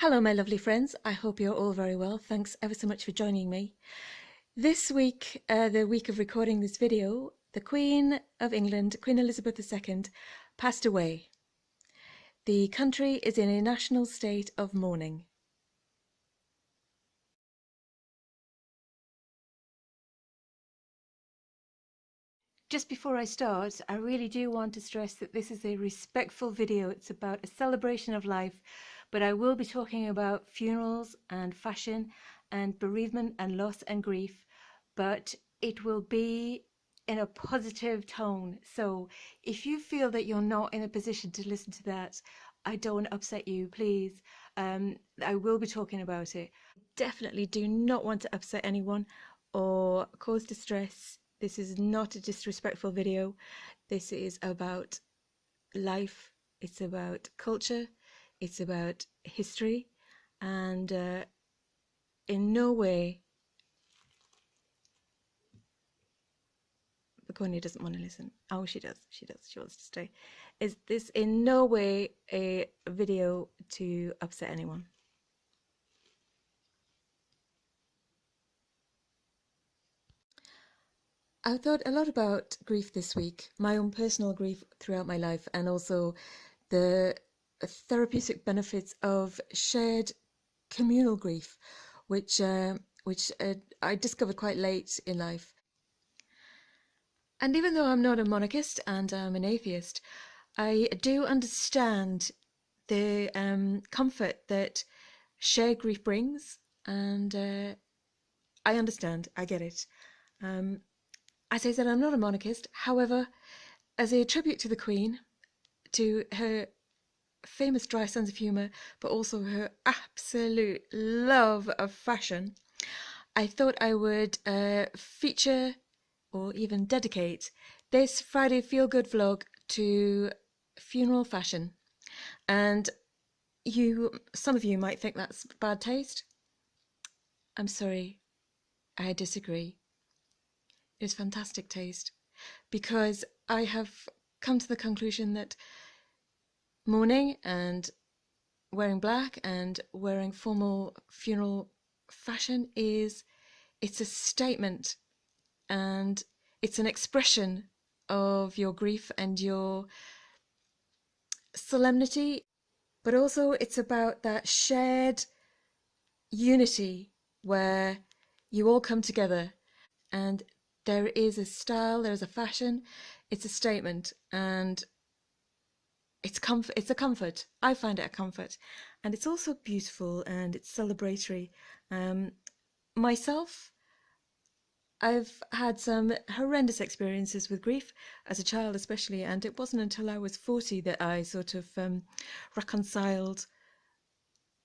Hello my lovely friends, I hope you're all very well. Thanks ever so much for joining me. This week, the week of recording this video, the Queen of England, Queen Elizabeth II, passed away. The country is in a national state of mourning. Just before I start, I really do want to stress that this is a respectful video. It's about a celebration of life, but I will be talking about funerals and fashion and bereavement and loss and grief, but it will be in a positive tone. So if you feel that you're not in a position to listen to that, I don't want to upset you, please. I will be talking about it. Definitely do not want to upset anyone or cause distress. This is not a disrespectful video. This is about life. It's about culture. It's about history. And in no way, Begonia doesn't want to listen. Oh, she does. She does. She wants to stay. Is this in no way a video to upset anyone? I've thought a lot about grief this week, my own personal grief throughout my life, and also the therapeutic benefits of shared communal grief, which I discovered quite late in life. And even though I'm not a monarchist and I'm an atheist, I do understand the comfort that shared grief brings, and I understand, I get it. As I said, I'm not a monarchist. However, as a tribute to the Queen, to her famous dry sense of humour, but also her absolute love of fashion, I thought I would feature or even dedicate this Friday Feelgood vlog to funeral fashion. And some of you might think that's bad taste. I'm sorry, I disagree. It's fantastic taste, because I have come to the conclusion that mourning and wearing black and wearing formal funeral fashion it's a statement, and it's an expression of your grief and your solemnity, but also it's about that shared unity where you all come together, and there is a style, there is a fashion, it's a statement, and it's a comfort. I find it a comfort, and it's also beautiful and it's celebratory. Myself, I've had some horrendous experiences with grief as a child especially, and it wasn't until I was 40 that I sort of reconciled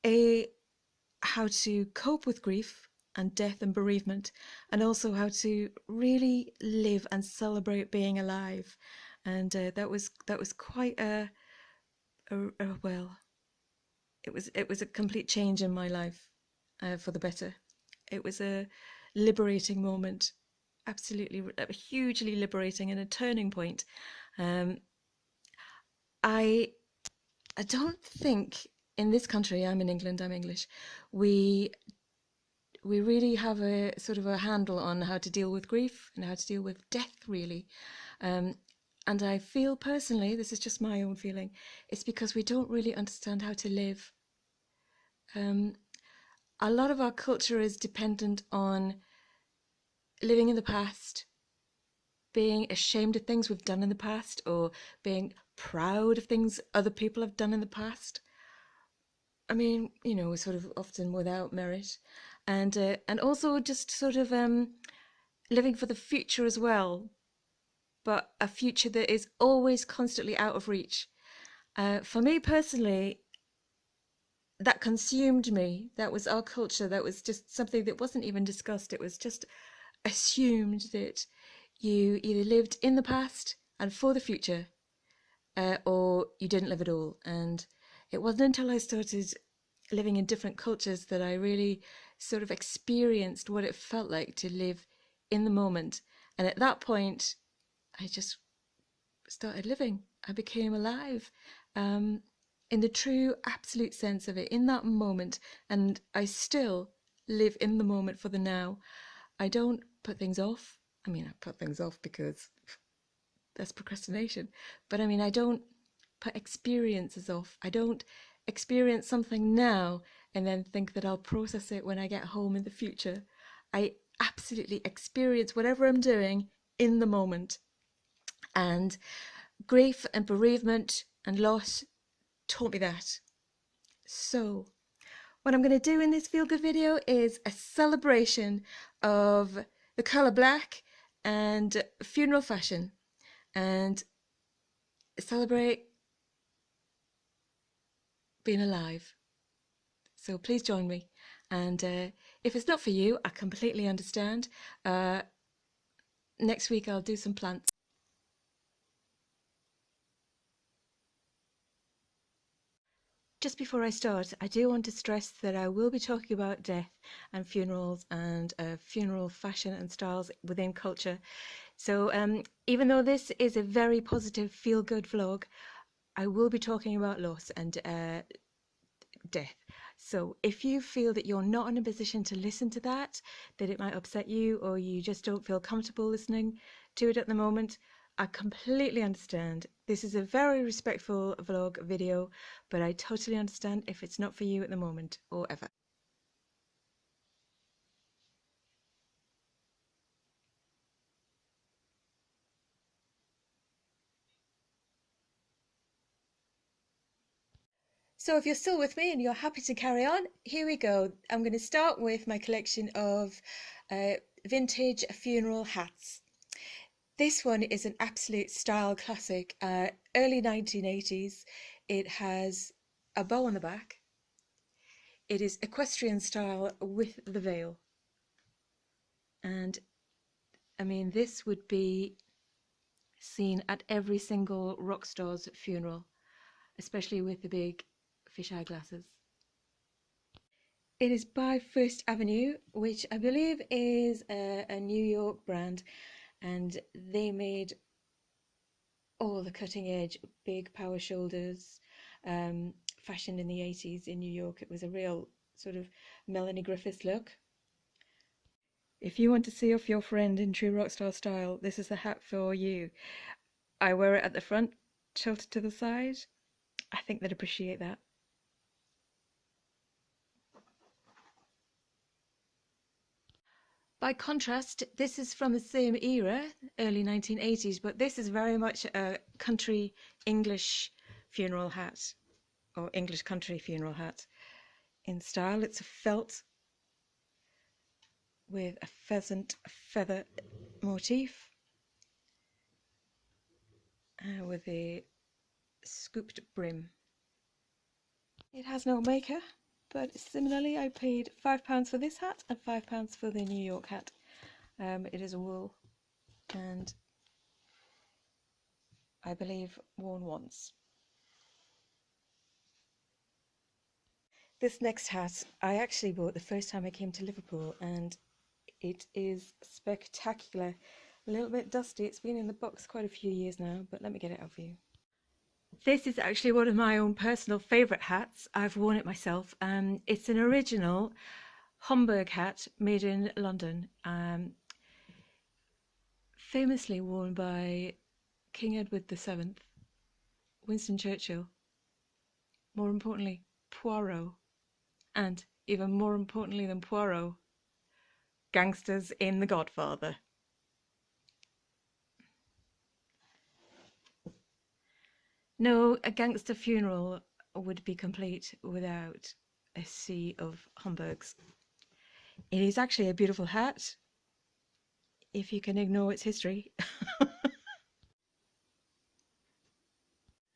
how to cope with grief and death and bereavement, and also how to really live and celebrate being alive. And that was quite well, it was a complete change in my life for the better. It was a liberating moment, absolutely hugely liberating, and a turning point. I don't think in this country, I'm in England, I'm English, we really have a sort of a handle on how to deal with grief and how to deal with death, really. And I feel personally, this is just my own feeling, it's because we don't really understand how to live. A lot of our culture is dependent on living in the past, being ashamed of things we've done in the past, or being proud of things other people have done in the past. I mean, you know, sort of often without merit, and also just sort of living for the future as well, but a future that is always constantly out of reach. For me personally, that consumed me. That was our culture. That was just something that wasn't even discussed. It was just assumed that you either lived in the past and for the future, or you didn't live at all. And it wasn't until I started living in different cultures that I really sort of experienced what it felt like to live in the moment. And at that point, I just started living. I became alive. in the true absolute sense of it, in that moment, and I still live in the moment for the now. I don't put things off. I mean, I put things off because that's procrastination, but I mean, I don't put experiences off. I don't experience something now and then think that I'll process it when I get home in the future. I absolutely experience whatever I'm doing in the moment. And grief and bereavement and loss taught me that. So what I'm going to do in this feel good video is a celebration of the colour black and funeral fashion, and celebrate being alive. So please join me. And if it's not for you, I completely understand. Next week I'll do some plants. Just before I start, I do want to stress that I will be talking about death and funerals and funeral fashion and styles within culture. So even though this is a very positive feel-good vlog, I will be talking about loss and death. So if you feel that you're not in a position to listen to that it might upset you, or you just don't feel comfortable listening to it at the moment, I completely understand. This is a very respectful vlog video, but I totally understand if it's not for you at the moment or ever. So if you're still with me and you're happy to carry on, here we go. I'm going to start with my collection of vintage funeral hats. This one is an absolute style classic, early 1980s. It has a bow on the back. It is equestrian style with the veil. And I mean, this would be seen at every single rock star's funeral, especially with the big fisheye glasses. It is by First Avenue, which I believe is a New York brand, and they made all the cutting edge big power shoulders fashion in the 80s in New York. It was a real sort of Melanie Griffiths look. If you want to see off your friend in true rockstar style, this is the hat for you. I wear it at the front, tilted to the side. I think they'd appreciate that. By contrast, this is from the same era, early 1980s, but this is very much a country English funeral hat, or English country funeral hat in style. It's a felt with a pheasant feather motif with a scooped brim. It has no maker, but similarly I paid £5 for this hat and £5 for the New York hat. It is a wool and I believe worn once. This next hat I actually bought the first time I came to Liverpool, and it is spectacular. A little bit dusty, it's been in the box quite a few years now, but let me get it out for you. This is actually one of my own personal favourite hats. I've worn it myself. It's an original Homburg hat made in London, famously worn by King Edward VII, Winston Churchill, more importantly Poirot, and even more importantly than Poirot, gangsters in The Godfather. No, a gangster funeral would be complete without a sea of Homburgs. It is actually a beautiful hat, if you can ignore its history.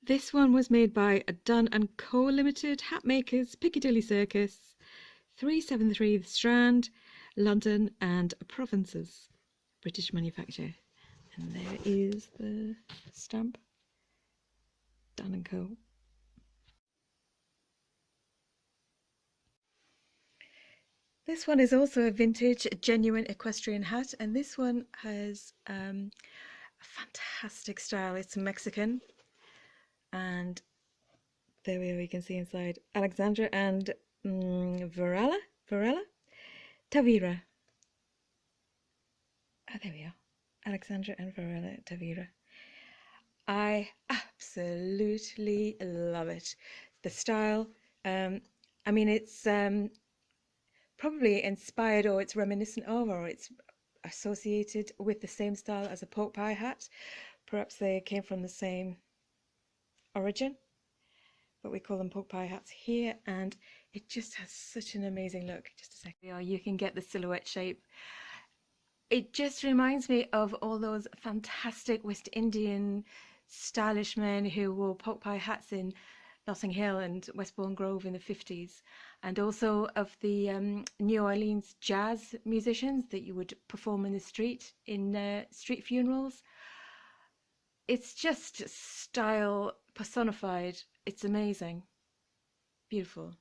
This one was made by Dunn & Co Limited, hat makers, Piccadilly Circus, 373 The Strand, London and Provinces, British manufacturer. And there is the stamp, Dunn & Co. This one is also a vintage, genuine equestrian hat, and this one has a fantastic style. It's Mexican, and There we are, you can see inside. Alexandra and Varela? Tavira. Oh, there we are. Alexandra and Varela Tavira. I absolutely love it. The style, I mean, it's probably inspired, or it's reminiscent of, or it's associated with the same style as a pork pie hat. Perhaps they came from the same origin, but we call them pork pie hats here, and it just has such an amazing look. Just a second. You can get the silhouette shape. It just reminds me of all those fantastic West Indian stylish men who wore pork pie hats in Notting Hill and Westbourne Grove in the 50s, and also of the New Orleans jazz musicians that you would perform in the street in street funerals. It's just style personified. It's amazing. Beautiful.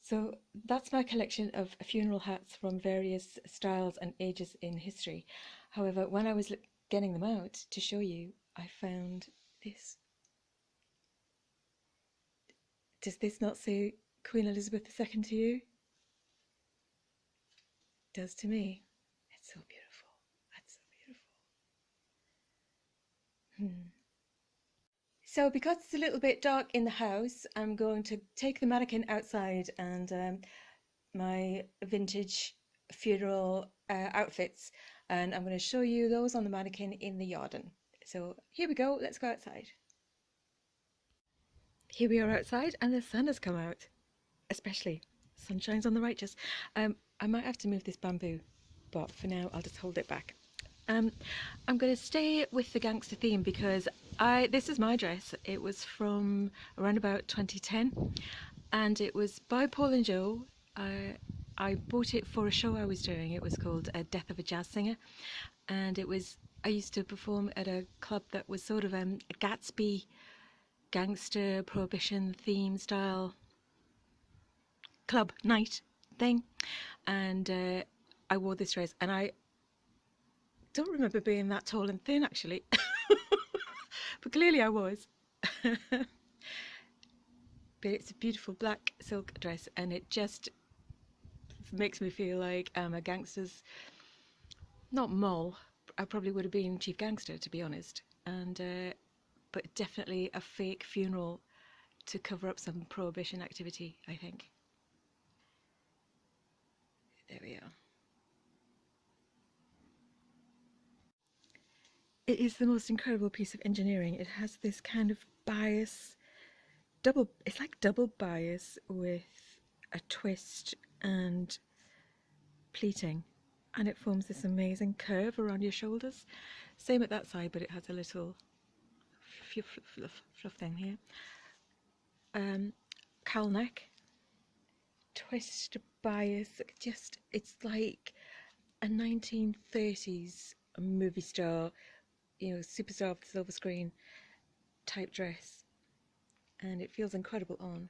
So that's my collection of funeral hats from various styles and ages in history. However, when I was getting them out to show you, I found this. Does this not say Queen Elizabeth II to you? It does to me. It's so beautiful. That's so beautiful. So because it's a little bit dark in the house, I'm going to take the mannequin outside and my vintage funeral outfits, and I'm going to show you those on the mannequin in the garden. So here we go, let's go outside. Here we are outside and the sun has come out, especially. Sun shines on the righteous. I might have to move this bamboo, but for now I'll just hold it back. I'm going to stay with the gangster theme because this is my dress. It was from around about 2010 and it was by Paul and Joe. I bought it for a show I was doing. It was called Death of a Jazz Singer, and I used to perform at a club that was sort of a Gatsby gangster prohibition theme style club night thing, and I wore this dress, and I don't remember being that tall and thin actually, but clearly I was. But it's a beautiful black silk dress, and it just makes me feel like I'm a gangster's, not mole, I probably would have been chief gangster to be honest, and but definitely a fake funeral to cover up some prohibition activity, I think. There we are. It is the most incredible piece of engineering. It has this kind of bias, it's like double bias with a twist and pleating, and it forms this amazing curve around your shoulders. Same at that side, but it has a little fluff thing here. Cowl neck, twist bias, just, it's like a 1930s movie star, you know, superstar of the silver screen type dress, and it feels incredible on.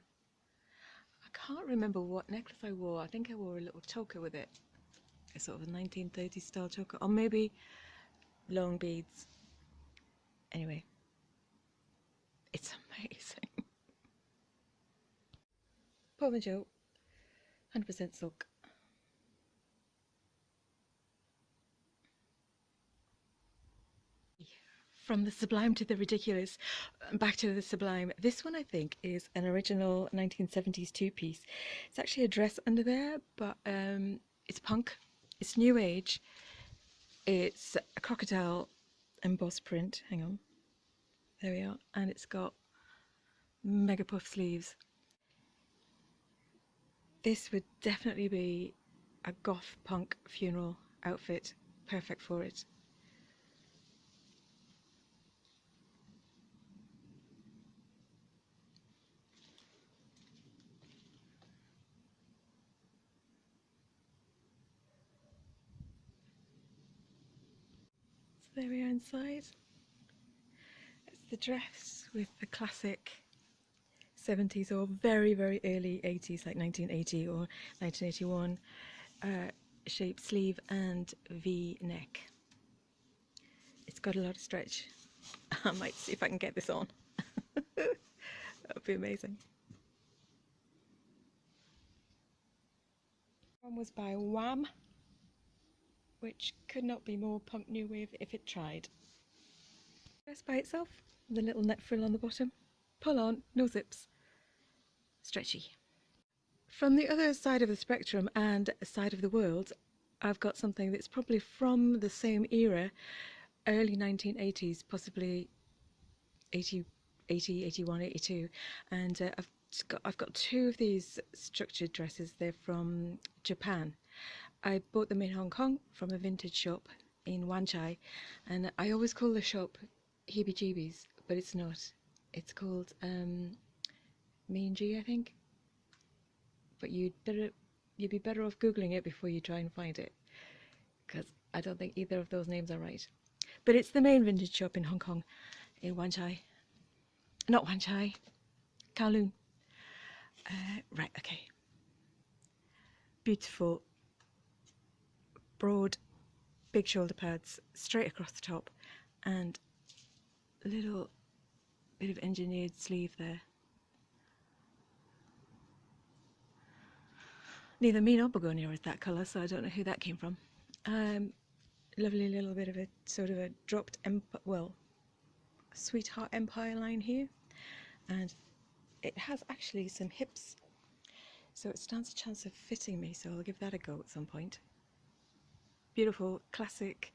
I can't remember what necklace I wore. I think I wore a little choker with it, a sort of a 1930s style choker, or maybe long beads. Anyway, it's amazing. Paul and Joe, 100% silk. From the sublime to the ridiculous, back to the sublime. This one I think is an original 1970s two-piece. It's actually a dress under there, but it's punk, it's new age, it's a crocodile embossed print, hang on, there we are, and it's got mega puff sleeves. This would definitely be a goth punk funeral outfit, perfect for it. So there we are inside. It's the dress with the classic 70s or very, very early 80s, like 1980 or 1981 shaped sleeve and V neck. got a lot of stretch. I might see if I can get this on. That would be amazing. One was by Wham, which could not be more punk new wave if it tried. Dress by itself, the little net frill on the bottom. Pull on, no zips. Stretchy. From the other side of the spectrum and side of the world, I've got something that's probably from the same era, early 1980s, possibly 80, 81, 82, and I've got two of these structured dresses. They're from Japan. I bought them in Hong Kong from a vintage shop in Wan Chai, and I always call the shop Heebie Jeebies, but it's not. It's called Mean G, I think. But you'd be better off googling it before you try and find it, because I don't think either of those names are right. But it's the main vintage shop in Hong Kong, in Wan Chai. Not Wan Chai, Kowloon. Right, okay. Beautiful, broad, big shoulder pads, straight across the top, and a little bit of engineered sleeve there. Neither me nor Begonia is that colour, so I don't know who that came from. Lovely little bit of a sort of a dropped, sweetheart empire line here, and it has actually some hips, so it stands a chance of fitting me, so I'll give that a go at some point. Beautiful, classic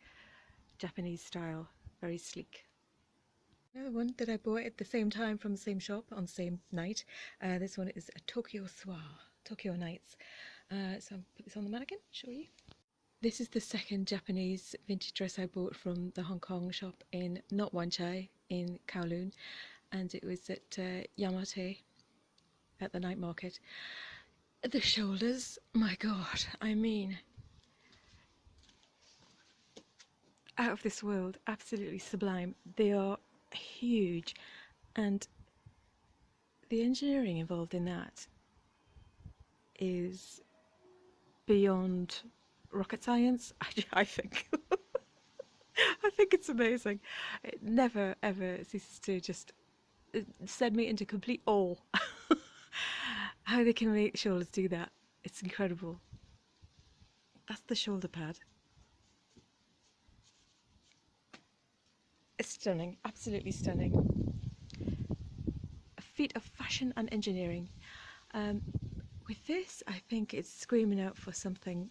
Japanese style, very sleek. Another one that I bought at the same time from the same shop on the same night. This one is a Tokyo Nights. So I'll put this on the mannequin, show you. This is the second Japanese vintage dress I bought from the Hong Kong shop in not Wan Chai, in Kowloon, and it was at Yamate at the night market. The shoulders, my god, I mean, out of this world, absolutely sublime. They are huge, and the engineering involved in that is beyond rocket science, I think. I think it's amazing. It never ever ceases to just send me into complete awe. How they can make shoulders do that, it's incredible. That's the shoulder pad. It's stunning, absolutely stunning. A feat of fashion and engineering. With this, I think it's screaming out for something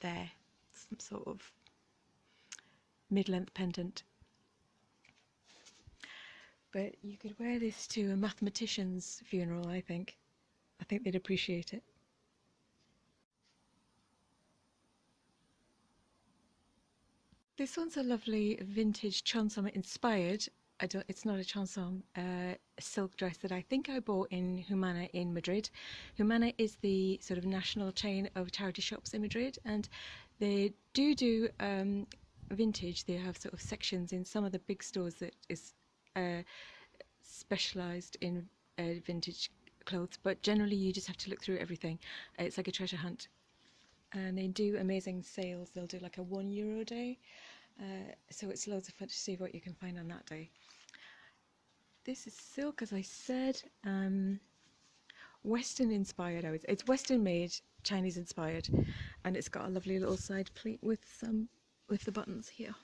there, some sort of mid-length pendant. But you could wear this to a mathematician's funeral, I think. I think they'd appreciate it. This one's a lovely vintage Cheongsam inspired, it's not a Cheongsam, silk dress that I think I bought in Humana in Madrid. Humana is the sort of national chain of charity shops in Madrid, and they do vintage. They have sort of sections in some of the big stores that is specialised in vintage clothes, but generally you just have to look through everything. It's like a treasure hunt, and they do amazing sales. They'll do like a €1 day, so it's loads of fun to see what you can find on that day. This is silk, as I said, Western inspired. It's Western made, Chinese inspired, and it's got a lovely little side pleat with the buttons here.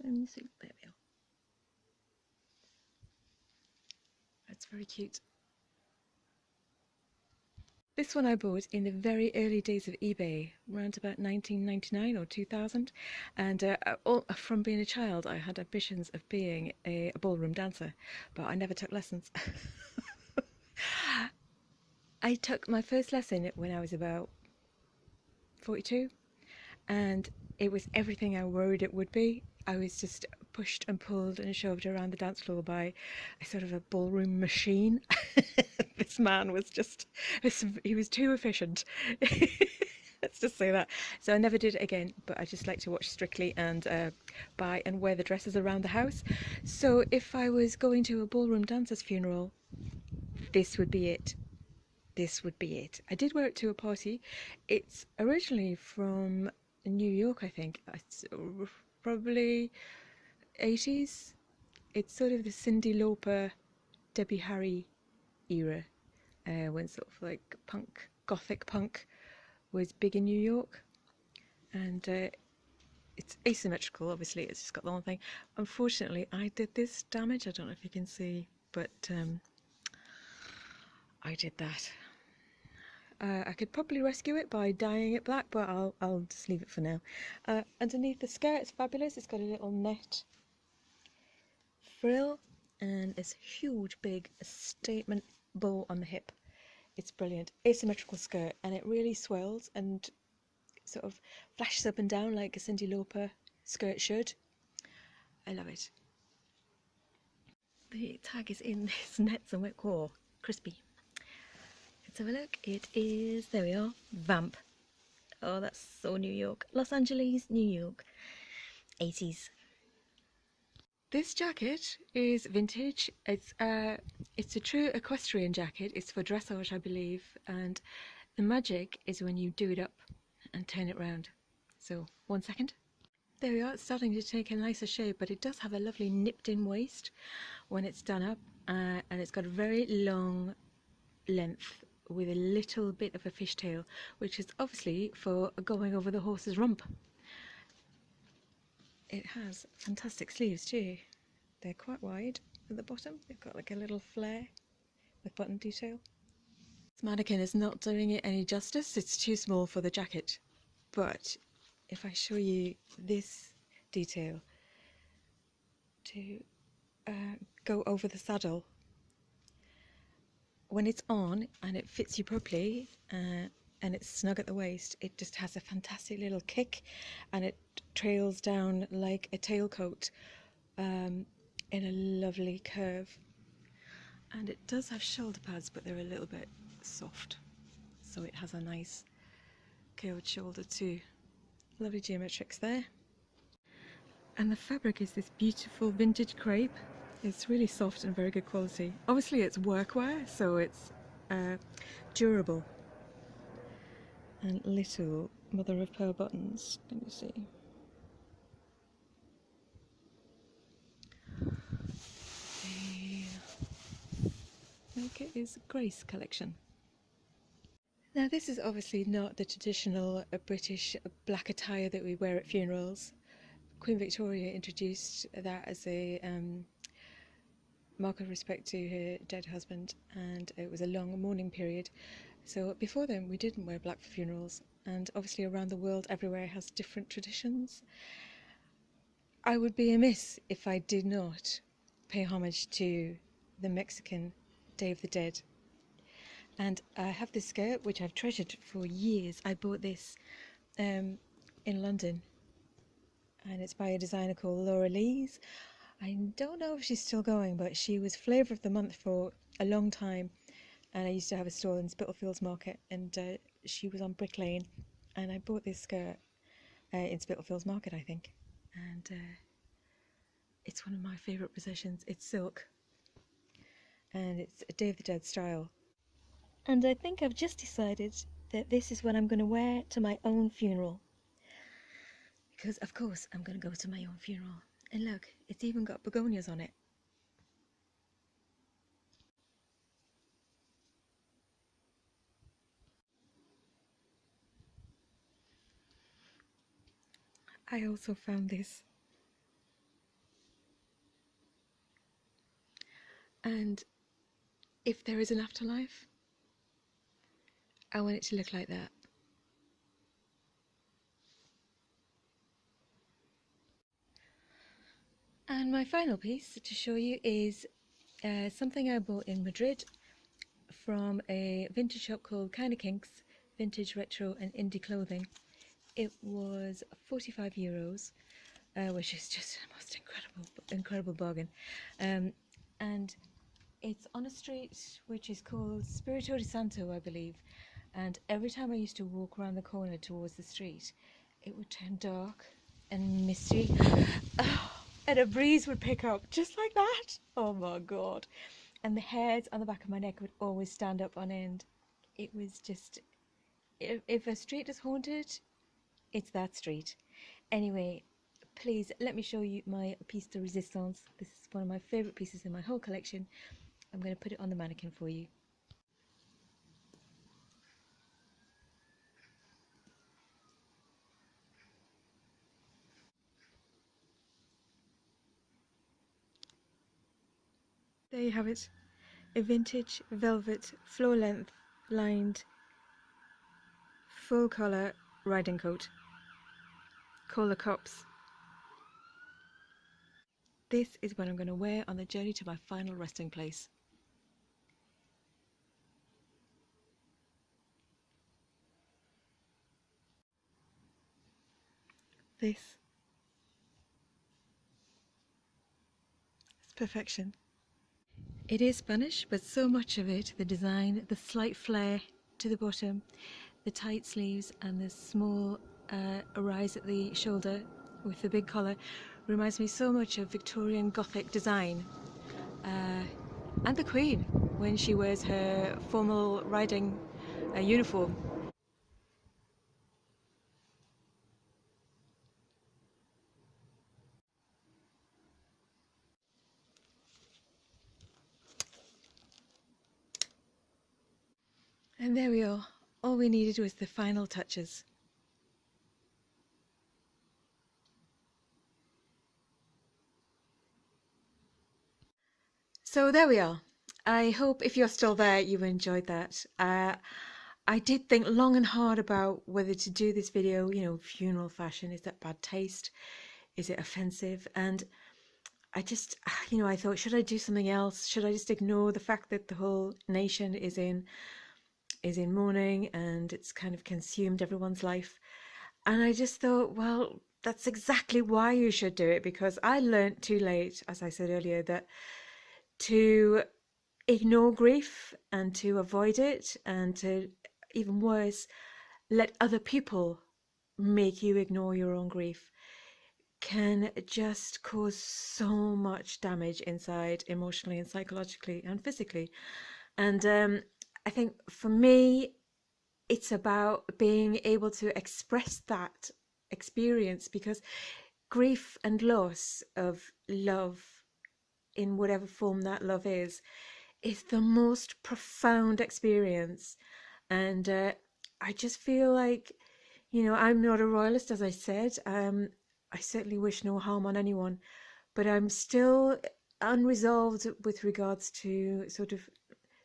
Let me see, there we are. That's very cute. This one I bought in the very early days of eBay, around about 1999 or 2000, and from being a child I had ambitions of being a ballroom dancer, but I never took lessons. I took my first lesson when I was about 42, and it was everything I worried it would be. I was just pushed and pulled and shoved around the dance floor by a sort of a ballroom machine. This man was just, he was too efficient. Let's just say that. So I never did it again, but I just like to watch Strictly and buy and wear the dresses around the house. So if I was going to a ballroom dancer's funeral, this would be it. This would be it. I did wear it to a party. It's originally from New York, I think. It's probably 80s. It's sort of the Cyndi Lauper, Debbie Harry era, when sort of like punk, gothic punk was big in New York. And it's asymmetrical, obviously, it's just got the one thing. Unfortunately, I did this damage, I don't know if you can see, but I did that. I could probably rescue it by dyeing it black, but I'll just leave it for now. Underneath the skirt, it's fabulous. It's got a little net frill and this huge big statement bow on the hip. It's brilliant. Asymmetrical skirt, and it really swells and sort of flashes up and down like a Cyndi Lauper skirt should. I love it. The tag is in this nets and whip core. Crispy. Let's have a look. It is, there we are, Vamp. Oh, that's so New York. Los Angeles, New York. 80s. This jacket is vintage. It's a true equestrian jacket. It's for dressage, I believe, and the magic is when you do it up and turn it round. So, 1 second. There we are, it's starting to take a nicer shape, but it does have a lovely nipped in waist when it's done up, and it's got a very long length with a little bit of a fishtail, which is obviously for going over the horse's rump. It has fantastic sleeves too. They're quite wide at the bottom. They've got like a little flare with button detail. This mannequin is not doing it any justice. It's too small for the jacket. But if I show you this detail to go over the saddle, when it's on and it fits you properly and it's snug at the waist, it just has a fantastic little kick, and it trails down like a tailcoat in a lovely curve. And it does have shoulder pads, but they're a little bit soft, so it has a nice curved shoulder too. Lovely geometrics there. And the fabric is this beautiful vintage crepe. It's really soft and very good quality. Obviously it's workwear, so it's durable. And little mother of pearl buttons, can you see? The maker is Grace collection. Now this is obviously not the traditional British black attire that we wear at funerals. Queen Victoria introduced that as a mark of respect to her dead husband, and it was a long mourning period. So before then we didn't wear black for funerals, and obviously around the world everywhere has different traditions. I would be amiss if I did not pay homage to the Mexican Day of the Dead. And I have this skirt which I've treasured for years. I bought this in London, and it's by a designer called Laura Lees. I don't know if she's still going, but she was flavour of the month for a long time, and I used to have a stall in Spitalfields Market, and she was on Brick Lane, and I bought this skirt in Spitalfields Market, I think, and it's one of my favourite possessions. It's silk, and it's a Day of the Dead style, and I think I've just decided that this is what I'm going to wear to my own funeral, because of course I'm going to go to my own funeral. And look, it's even got begonias on it. I also found this. And if there is an afterlife, I want it to look like that. And my final piece to show you is something I bought in Madrid from a vintage shop called Kinda Kinks, Vintage, Retro and Indie Clothing. It was €45, which is just the most incredible bargain. And it's on a street which is called Spirito di Santo, I believe. And every time I used to walk around the corner towards the street, it would turn dark and misty. And a breeze would pick up just like that. Oh my god. And the hairs on the back of my neck would always stand up on end. It was just, if a street is haunted, it's that street. Anyway, please let me show you my piece de resistance. This is one of my favourite pieces in my whole collection. I'm going to put it on the mannequin for you. There you have it, a vintage velvet floor length lined full collar riding coat. Call the cops. This is what I'm going to wear on the journey to my final resting place. This is perfection. It is Spanish, but so much of it, the design, the slight flare to the bottom, the tight sleeves and the small rise at the shoulder with the big collar, reminds me so much of Victorian Gothic design. And the Queen, when she wears her formal riding uniform. And there we are. All we needed was the final touches. So there we are. I hope if you're still there, you enjoyed that. I did think long and hard about whether to do this video, you know, funeral fashion, is that bad taste? Is it offensive? And I just, you know, I thought, should I do something else? Should I just ignore the fact that the whole nation is in mourning and it's kind of consumed everyone's life? And I just thought, well, that's exactly why you should do it, because I learnt too late, as I said earlier, that to ignore grief and to avoid it and to, even worse, let other people make you ignore your own grief can just cause so much damage inside, emotionally and psychologically and physically. And I think for me, it's about being able to express that experience, because grief and loss of love, in whatever form that love is the most profound experience. And I just feel like, you know, I'm not a royalist, as I said. I certainly wish no harm on anyone, but I'm still unresolved with regards to sort of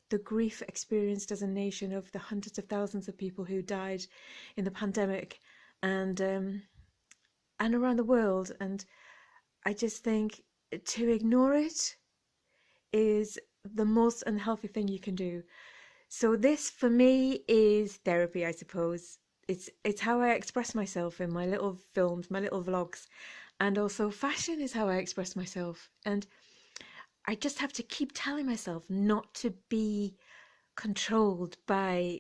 the grief experienced as a nation of the hundreds of thousands of people who died in the pandemic and around the world. And I just think to ignore it is the most unhealthy thing you can do. So this for me is therapy, I suppose. It's how I express myself in my little films, my little vlogs, and also fashion is how I express myself. And I just have to keep telling myself not to be controlled by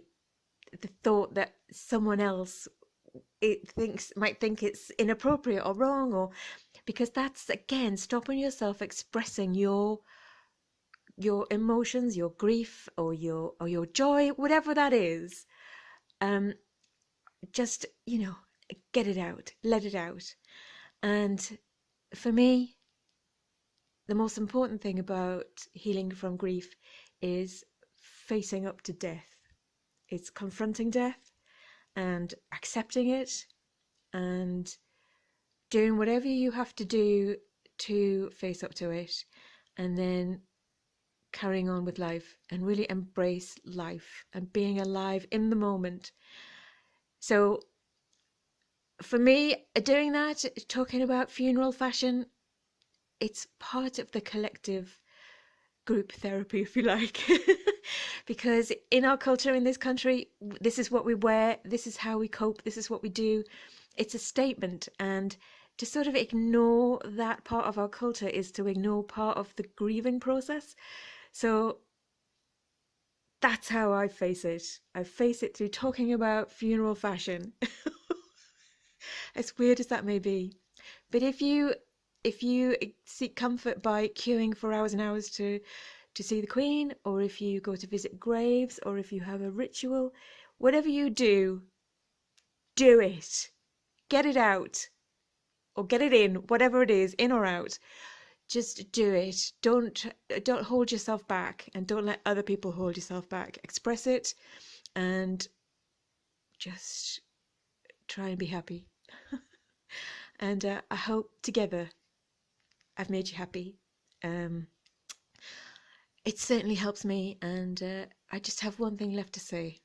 the thought that someone else might think it's inappropriate or wrong, or because that's again stopping yourself expressing your emotions, your grief, or your joy, whatever that is. Just, you know, get it out, let it out. And for me, the most important thing about healing from grief is facing up to death. It's confronting death and accepting it and doing whatever you have to do to face up to it, and then carrying on with life and really embrace life and being alive in the moment. So for me, doing that, talking about funeral fashion, it's part of the collective group therapy, if you like. Because in our culture, in this country, this is what we wear, this is how we cope, this is what we do. It's a statement, and to sort of ignore that part of our culture is to ignore part of the grieving process. So that's how I face it. I face it through talking about funeral fashion. As weird as that may be. But if you seek comfort by queuing for hours and hours to see the Queen, or if you go to visit graves, or if you have a ritual, whatever you do, do it. get it out or get it in, whatever it is, in or out. Just do it. Don't hold yourself back, and don't let other people hold yourself back. Express it and just try and be happy. And I hope together I've made you happy. It certainly helps me, and I just have one thing left to say.